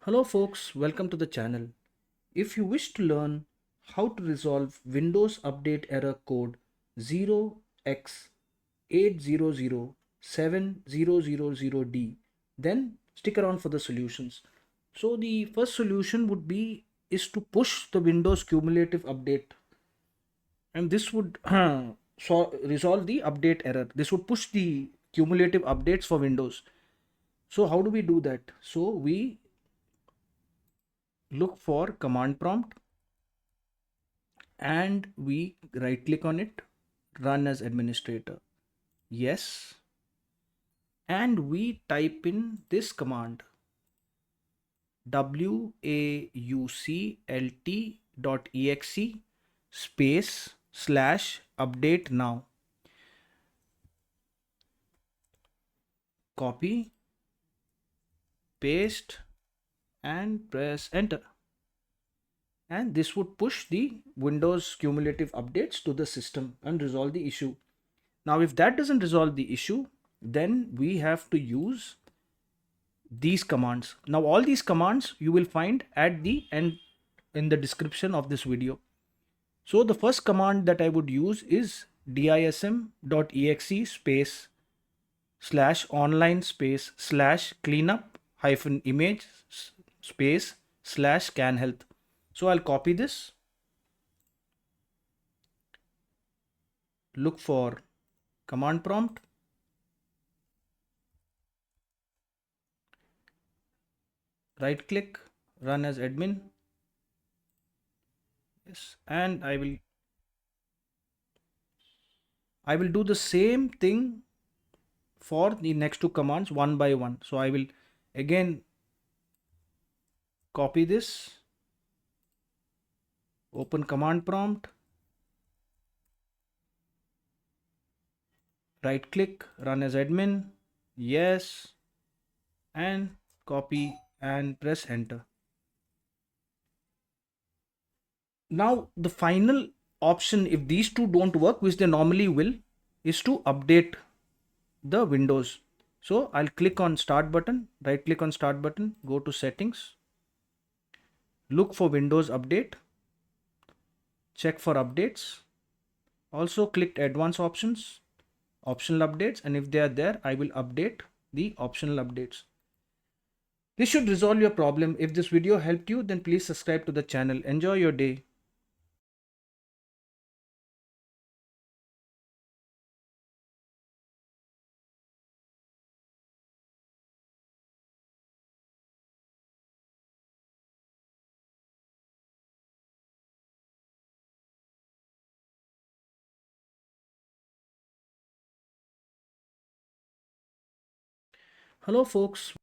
Hello folks, welcome to the channel. If you wish to learn how to resolve Windows Update error code 0x8007000d, then stick around for the solutions. So the first solution would be is to push the Windows cumulative update, and this would resolve the update error. This would push the cumulative updates for Windows. So how do we do that? So we look for command prompt and we right click on it, run as administrator, yes, and we type in this command wuauclt.exe space slash update now. Copy, paste, and press enter, and this would push the Windows cumulative updates to the system and resolve the issue. Now if that doesn't resolve the issue, then we have to use these commands. Now all these commands you will find at the end in the description of this video. So the first command that I would use is dism.exe space slash online space slash cleanup hyphen image space slash scanhealth. So I'll copy this, look for command prompt, right click, run as admin, yes, and I will do the same thing for the next two commands one by one. So I will again copy this, open command prompt, right click, run as admin, yes, and copy and press enter. Now the final option, if these two don't work, which they normally will, is to update the Windows. So I'll click on start button, right click on start button, go to settings, look for Windows update, check for updates, also click advanced options, optional updates, and if they are there, I will update the optional updates. This should resolve your problem. If this video helped you, then please subscribe to the channel. Enjoy your day. Hello folks.